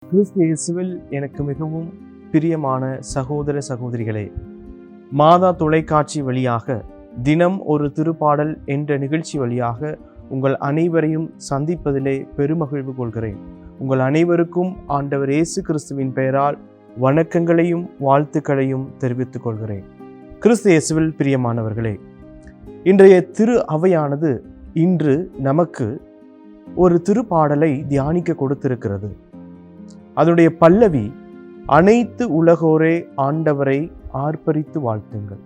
கிறிஸ்து இயேசுவில் எனக்கு மிகவும் பிரியமான சகோதர சகோதரிகளே, மாதா தொலைக்காட்சி வழியாக தினம் ஒரு திருப்பாடல் என்ற நிகழ்ச்சி வழியாக உங்கள் அனைவரையும் சந்திப்பதிலே பெருமகிழ்வு கொள்கிறேன். உங்கள் அனைவருக்கும் ஆண்டவர் இயேசு கிறிஸ்துவின் பெயரால் வணக்கங்களையும் வாழ்த்துக்களையும் தெரிவித்துக் கொள்கிறேன். கிறிஸ்து இயேசுவில் பிரியமானவர்களே, இன்றைய திரு அவையானது இன்று நமக்கு ஒரு திருப்பாடலை தியானிக்க கொடுத்திருக்கிறது. அதனுடைய பல்லவி, அனைத்து உலகோரே ஆண்டவரை ஆர்ப்பரித்து வாழ்த்துங்கள்.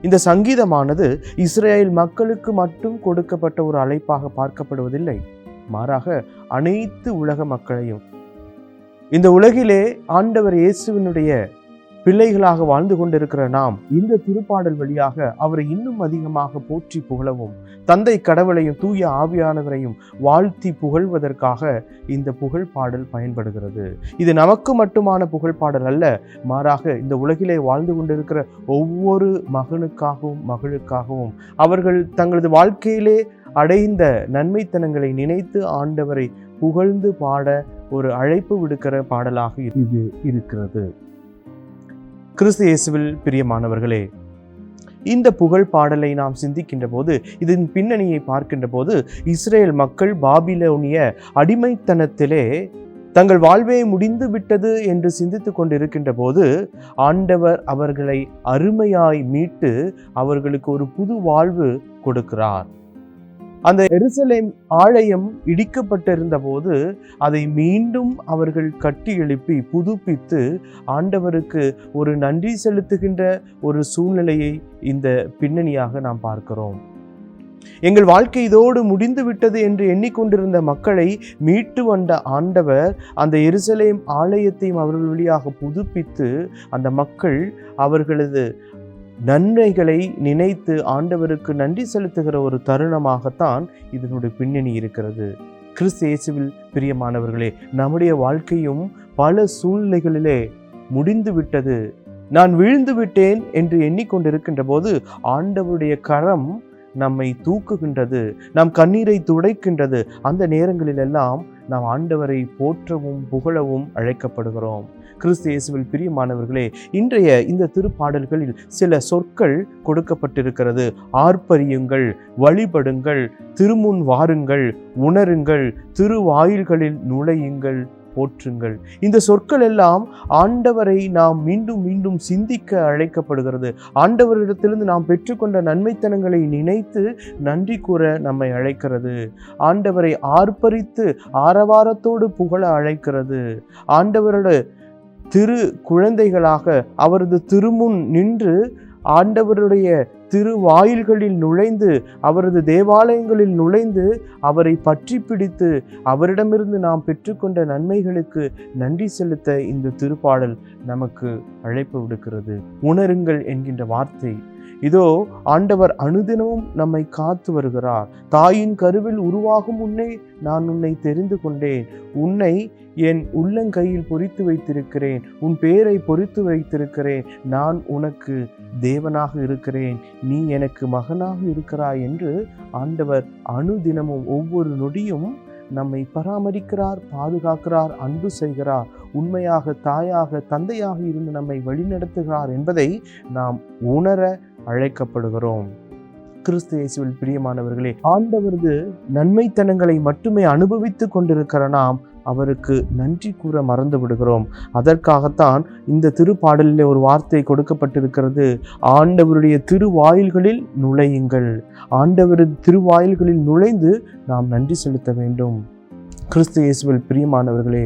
இந்த சங்கீதமானது இஸ்ரேல் மக்களுக்கு மட்டும் கொடுக்கப்பட்ட ஒரு அழைப்பாக பார்க்கப்படுவதில்லை, மாறாக அனைத்து உலக மக்களையும், இந்த உலகிலே ஆண்டவர் இயேசுவினுடைய பிள்ளைகளாக வாழ்ந்து கொண்டிருக்கிற நாம் இந்த திருப்பாடல் வழியாக அவரை இன்னும் அதிகமாக போற்றி புகழவும், தந்தை கடவுளையும் தூய ஆவியானவரையும் வாழ்த்தி புகழ்வதற்காக இந்த புகழ் பாடல் பயன்படுகிறது. இது நமக்கு மட்டுமான புகழ் பாடல் அல்ல, மாறாக இந்த உலகிலே வாழ்ந்து கொண்டிருக்கிற ஒவ்வொரு மகனுக்காகவும் மகளுக்காகவும் அவர்கள் தங்களது வாழ்க்கையிலே அடைந்த நன்மைத்தனங்களை நினைத்து ஆண்டவரை புகழ்ந்து பாட ஒரு அழைப்பு விடுக்கிற பாடலாக இது இருக்கிறது. கிறிஸ்து இயேசுவில் பிரியமானவர்களே, இந்த புகழ் பாடலை நாம் சிந்திக்கின்ற போது, இதன் பின்னணியை பார்க்கின்ற போது, இஸ்ரேல் மக்கள் பாபிலோனிய அடிமைத்தனத்திலே தங்கள் வாழ்வே முடிந்து விட்டது என்று சிந்தித்து கொண்டிருக்கின்ற போது ஆண்டவர் அவர்களை அருமையாய் மீட்டு அவர்களுக்கு ஒரு புது வாழ்வு கொடுக்கிறார். அந்த எருசலேம் ஆலயம் இடிக்கப்பட்டிருந்த போது அதை மீண்டும் அவர்கள் கட்டி எழுப்பி புதுப்பித்து ஆண்டவருக்கு ஒரு நன்றி செலுத்துகின்ற ஒரு சூழ்நிலையை இந்த பின்னணியாக நாம் பார்க்கிறோம். எங்கள் வாழ்க்கை இதோடு முடிந்து விட்டது என்று எண்ணிக்கொண்டிருந்த மக்களை மீட்டு வந்த ஆண்டவர் அந்த எருசலேம் ஆலயத்தையும் அவர்கள் வழியாக புதுப்பித்து அந்த மக்கள் அவர்களது நன்மைகளை நினைத்து ஆண்டவருக்கு நன்றி செலுத்துகிற ஒரு தருணமாகத்தான் இதனுடைய பின்னணி இருக்கிறது. கிறிஸ்து இயேசுவில் பிரியமானவர்களே, நம்முடைய வாழ்க்கையும் பல சூழ்நிலைகளிலே முடிந்து விட்டது, நான் வீழ்ந்து விட்டேன் என்று எண்ணிக்கொண்டிருக்கின்ற போது ஆண்டவருடைய கரம் நம்மை தூக்குகின்றது, நம் கண்ணீரை துடைக்கின்றது. அந்த நேரங்களிலெல்லாம் நாம் ஆண்டவரை போற்றவும் புகழவும் அழைக்கப்படுகிறோம். கிறிஸ்து இயேசுவில் பிரியமானவர்களே, இன்றைய இந்த திருப்பாடல்களில் சில சொற்கள் கொடுக்கப்பட்டிருக்கிறது. ஆர்ப்பரியுங்கள், வழிபடுங்கள், திருமுன் வாருங்கள், உணருங்கள், திருவாயில்களில் நுழையுங்கள், போற்றுங்கள். இந்த சொற்கள் எல்லாம் ஆண்டவரை நாம் மீண்டும் மீண்டும் சிந்திக்க அழைக்கப்படுகிறது. ஆண்டவரிடத்திலிருந்து நாம் பெற்றுக்கொண்ட நன்மைத்தனங்களை நினைத்து நன்றி கூற நம்மை அழைக்கிறது. ஆண்டவரை ஆர்ப்பரித்து ஆரவாரத்தோடு புகழ அழைக்கிறது. ஆண்டவரோட திரு குழந்தைகளாக அவரது திருமுன் நின்று ஆண்டவருடைய திருவாயில்களில் நுழைந்து அவரது தேவாலயங்களில் நுழைந்து அவரை பற்றி பிடித்து அவரிடமிருந்து நாம் பெற்றுக்கொண்ட நன்மைகளுக்கு நன்றி செலுத்த இந்த திருப்பாடல் நமக்கு அழைப்பு விடுக்கிறது. உணருங்கள் என்கின்ற வார்த்தை, இதோ ஆண்டவர் அனுதினமும் நம்மை காத்து வருகிறார். தாயின் கருவில் உருவாகும் முன்னே நான் உன்னை தெரிந்து கொண்டேன், உன்னை என் உள்ளங்கையில் பொறித்து வைத்திருக்கிறேன், உன் பேரை பொறித்து வைத்திருக்கிறேன், நான் உனக்கு தேவனாக இருக்கிறேன், நீ எனக்கு மகனாக இருக்கிறாய் என்று ஆண்டவர் அனுதினமும் ஒவ்வொரு நொடியும் நம்மை பராமரிக்கிறார், பாதுகாக்கிறார், அன்பு செய்கிறார், உண்மையாக தாயாக தந்தையாக இருந்து நம்மை வழிநடத்துகிறார் என்பதை நாம் உணர அழைக்கப்படுகிறோம். கிறிஸ்து இயேசுவில் பிரியமானவர்களே, ஆண்டவரது நன்மைத்தனங்களை மட்டுமே அனுபவித்து கொண்டிருக்கிற நாம் அவருக்கு நன்றி கூற மறந்து விடுகிறோம். அதற்காகத்தான் இந்த திருப்பாடலில் ஒரு வார்த்தை கொடுக்கப்பட்டிருக்கிறது. ஆண்டவருடைய திருவாயில்களில் நுழையுங்கள். ஆண்டவரது திருவாயில்களில் நுழைந்து நாம் நன்றி செலுத்த வேண்டும். கிறிஸ்து இயேசுவில் பிரியமானவர்களே,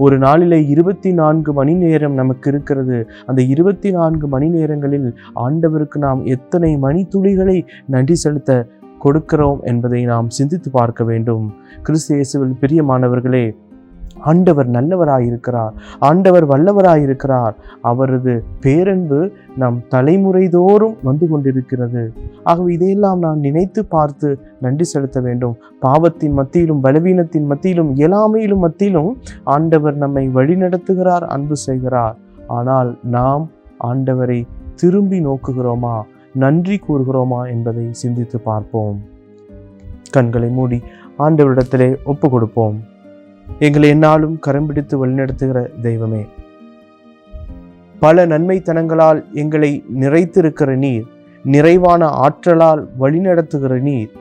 ஒரு நாளிலே 24 மணி நேரம் நமக்கு இருக்கிறது. அந்த 24 மணி நேரங்களில் ஆண்டவருக்கு நாம் எத்தனை மணித்துளிகளை நன்றி செலுத்த கொடுக்கிறோம் என்பதை நாம் சிந்தித்து பார்க்க வேண்டும். கிறிஸ்து இயேசுவில் பிரியமானவர்களே, ஆண்டவர் நல்லவராயிருக்கிறார், ஆண்டவர் வல்லவராயிருக்கிறார். அவரது பேரன்பு நம் தலைமுறை தோறும் வந்து கொண்டிருக்கிறது. ஆகவே இதையெல்லாம் நாம் நினைத்து பார்த்து நன்றி செலுத்த வேண்டும். பாவத்தின் மத்தியிலும் பலவீனத்தின் மத்தியிலும் இயலாமையிலும் மத்தியிலும் ஆண்டவர் நம்மை வழிநடத்துகிறார், அன்பு செய்கிறார். ஆனால் நாம் ஆண்டவரை திரும்பி நோக்குகிறோமா, நன்றி கூறுகிறோமா என்பதை சிந்தித்து பார்ப்போம். கண்களை மூடி ஆண்டவரிடத்திலே ஒப்பு கொடுப்போம். எங்களை எந்நாளும் கரம் பிடித்து வழிநடத்துகிற தெய்வமே, பல நன்மைத்தனங்களால் எங்களை நிறைத்திருக்கிற நீர், நிறைவான ஆற்றலால் வழிநடத்துகிற நீர்,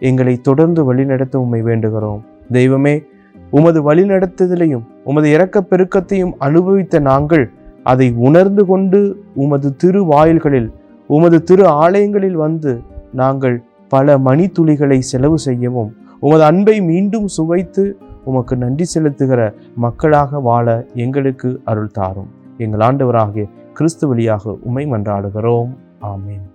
எங்களை தொடர்ந்து வழிநடத்த உம்மை வேண்டுகிறோம். தெய்வமே, உமது வழிநடத்துதலையும் உமது இரக்கப் பெருக்கத்தையும் அனுபவித்த நாங்கள் அதை உணர்ந்து கொண்டு உமது திரு வாயில்களில், உமது திரு ஆலயங்களில் வந்து நாங்கள் பல மணித்துளிகளை செலவு செய்யவும், உமது அன்பை மீண்டும் சுவைத்து உமக்கு நன்றி செலுத்துகிற மக்களாக வாழ எங்களுக்கு அருள் தாரும். எங்கள் ஆண்டவராகிய கிறிஸ்து வழியாக உம்மை மன்றாடுகிறோம். ஆமென்.